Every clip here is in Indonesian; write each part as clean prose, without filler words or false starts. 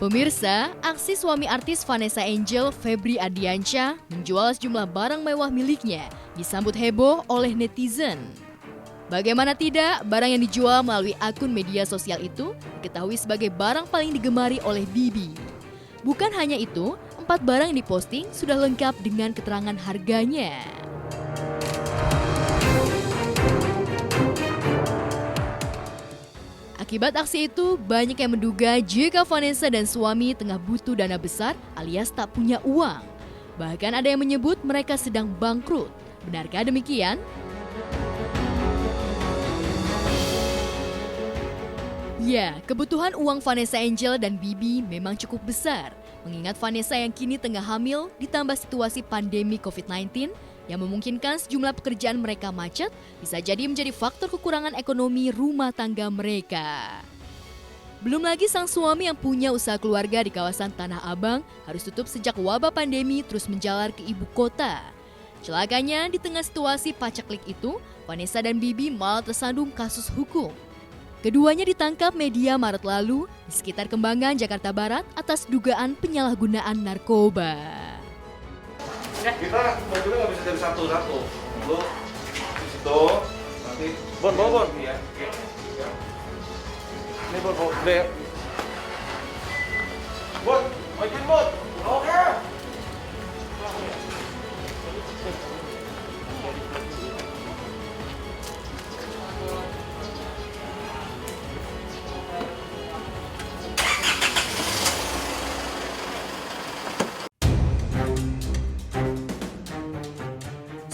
Pemirsa, aksi suami artis Vanessa Angel, Febri Ardiansyah, menjual sejumlah barang mewah miliknya disambut heboh oleh netizen. Bagaimana tidak, barang yang dijual melalui akun media sosial itu diketahui sebagai barang paling digemari oleh Bibi. Bukan hanya itu, 4 barang yang diposting sudah lengkap dengan keterangan harganya. Akibat aksi itu, banyak yang menduga jika Vanessa dan suami tengah butuh dana besar alias tak punya uang. Bahkan ada yang menyebut mereka sedang bangkrut. Benarkah demikian? Ya, kebutuhan uang Vanessa Angel dan Bibi memang cukup besar. Mengingat Vanessa yang kini tengah hamil ditambah situasi pandemi COVID-19 yang memungkinkan sejumlah pekerjaan mereka macet, bisa jadi menjadi faktor kekurangan ekonomi rumah tangga mereka. Belum lagi sang suami yang punya usaha keluarga di kawasan Tanah Abang harus tutup sejak wabah pandemi terus menjalar ke ibu kota. Celakanya, di tengah situasi paceklik itu, Vanessa dan Bibi malah tersandung kasus hukum. Keduanya ditangkap media Maret lalu di sekitar Kembangan, Jakarta Barat atas dugaan penyalahgunaan narkoba. Kita mobilnya nggak bisa dari satu-satu. Lu di situ, nanti Bon. Iya. Ini Bon, udah ya. Bon, majuin Bon. Oke.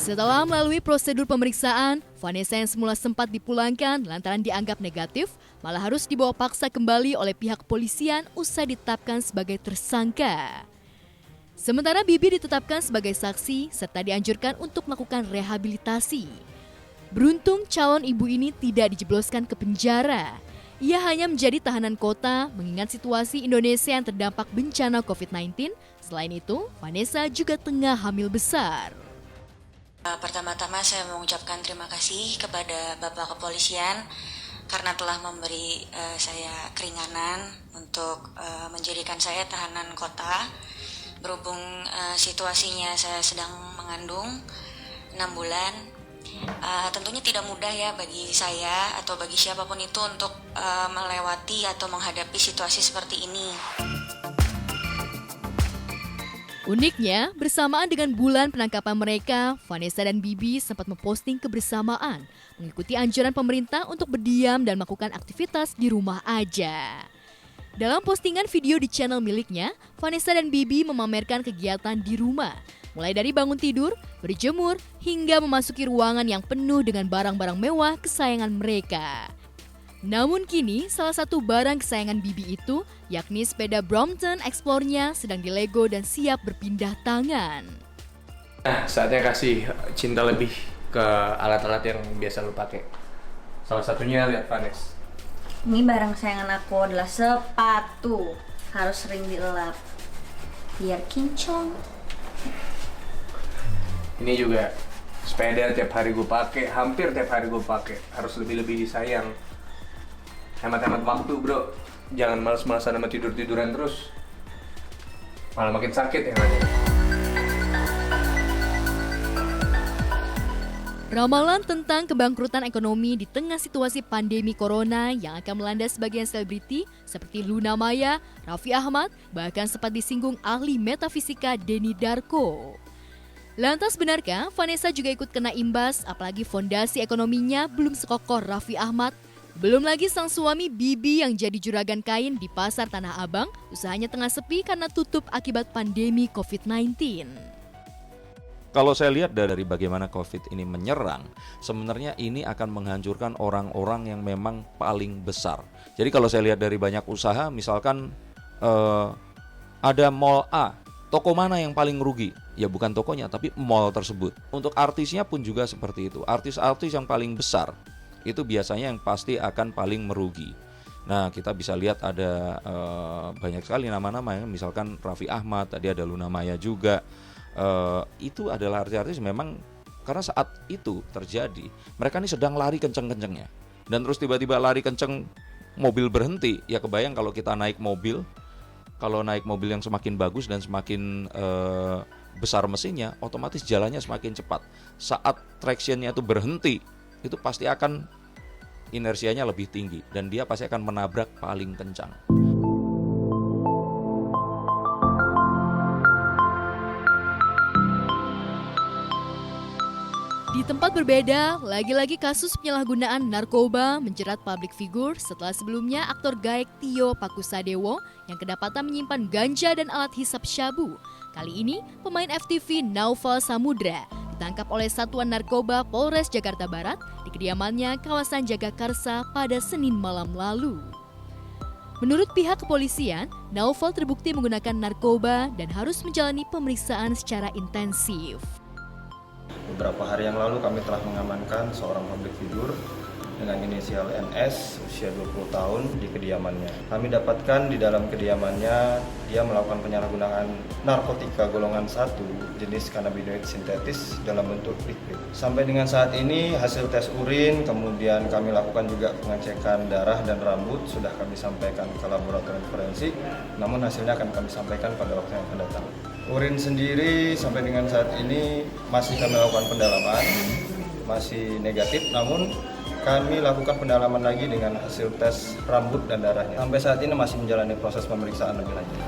Setelah melalui prosedur pemeriksaan, Vanessa yang semula sempat dipulangkan lantaran dianggap negatif, malah harus dibawa paksa kembali oleh pihak kepolisian usai ditetapkan sebagai tersangka. Sementara Bibi ditetapkan sebagai saksi serta dianjurkan untuk melakukan rehabilitasi. Beruntung calon ibu ini tidak dijebloskan ke penjara. Ia hanya menjadi tahanan kota mengingat situasi Indonesia yang terdampak bencana COVID-19. Selain itu, Vanessa juga tengah hamil besar. Pertama-tama saya mengucapkan terima kasih kepada Bapak Kepolisian karena telah memberi saya keringanan untuk menjadikan saya tahanan kota. Berhubung situasinya saya sedang mengandung 6 bulan, tentunya tidak mudah ya bagi saya atau bagi siapapun itu untuk melewati atau menghadapi situasi seperti ini. Uniknya, bersamaan dengan bulan penangkapan mereka, Vanessa dan Bibi sempat memposting kebersamaan, mengikuti anjuran pemerintah untuk berdiam dan melakukan aktivitas di rumah aja. Dalam postingan video di channel miliknya, Vanessa dan Bibi memamerkan kegiatan di rumah, mulai dari bangun tidur, berjemur, hingga memasuki ruangan yang penuh dengan barang-barang mewah kesayangan mereka. Namun kini, salah satu barang kesayangan Bibi itu, yakni sepeda Brompton Explore-nya sedang dilego dan siap berpindah tangan. Nah, saatnya kasih cinta lebih ke alat-alat yang biasa lu pakai. Salah satunya lihat Vanes. Ini barang kesayangan aku adalah sepatu. Harus sering dilap biar kinclong. Ini juga sepeda tiap hari gue pakai, hampir tiap hari gue pakai. Harus lebih-lebih disayang. Hemat-hemat waktu bro, jangan males-malesan sama tidur-tiduran terus, malah makin sakit ya namanya. Ramalan tentang kebangkrutan ekonomi di tengah situasi pandemi corona yang akan melanda sebagian selebriti seperti Luna Maya, Raffi Ahmad, bahkan sempat disinggung ahli metafisika Denny Darko. Lantas benarkah Vanessa juga ikut kena imbas apalagi fondasi ekonominya belum sekokoh Raffi Ahmad? Belum lagi sang suami Bibi yang jadi juragan kain di pasar Tanah Abang, usahanya tengah sepi karena tutup akibat pandemi COVID-19. Kalau saya lihat dari bagaimana COVID ini menyerang, sebenarnya ini akan menghancurkan orang-orang yang memang paling besar. Jadi kalau saya lihat dari banyak usaha, misalkan ada mall A, toko mana yang paling rugi? Ya bukan tokonya, tapi mall tersebut. Untuk artisnya pun juga seperti itu. Artis-artis yang paling besar itu biasanya yang pasti akan paling merugi. Nah, kita bisa lihat ada banyak sekali nama-nama ya, misalkan Raffi Ahmad, tadi ada Luna Maya juga. Itu adalah artis-artis memang karena saat itu terjadi, mereka ini sedang lari kenceng-kencengnya. Dan terus tiba-tiba lari kenceng, mobil berhenti. Ya kebayang kalau kita naik mobil, Kalau naik mobil yang semakin bagus dan semakin besar mesinnya, otomatis jalannya semakin cepat. Saat tractionnya itu berhenti, itu pasti akan inersianya lebih tinggi dan dia pasti akan menabrak paling kencang. Di tempat berbeda, lagi-lagi kasus penyalahgunaan narkoba menjerat public figure setelah sebelumnya aktor gaek Tio Pakusadewo yang kedapatan menyimpan ganja dan alat hisap syabu. Kali ini, pemain FTV Naufal Samudra ditangkap oleh Satuan Narkoba Polres Jakarta Barat di kediamannya kawasan Jagakarsa pada Senin malam lalu. Menurut pihak kepolisian, Naufal terbukti menggunakan narkoba dan harus menjalani pemeriksaan secara intensif. Beberapa hari yang lalu kami telah mengamankan seorang public figure dengan inisial NS usia 20 tahun di kediamannya. Kami dapatkan di dalam kediamannya dia melakukan penyalahgunaan narkotika golongan 1 jenis kanabinoid sintetis dalam bentuk liquid. Sampai dengan saat ini hasil tes urin, kemudian kami lakukan juga pengecekan darah dan rambut sudah kami sampaikan ke laboratorium forensik, namun hasilnya akan kami sampaikan pada waktu yang akan datang. Urin sendiri sampai dengan saat ini masih kami lakukan pendalaman, masih negatif, namun kami lakukan pendalaman lagi dengan hasil tes rambut dan darahnya. Sampai saat ini masih menjalani proses pemeriksaan lebih lanjut.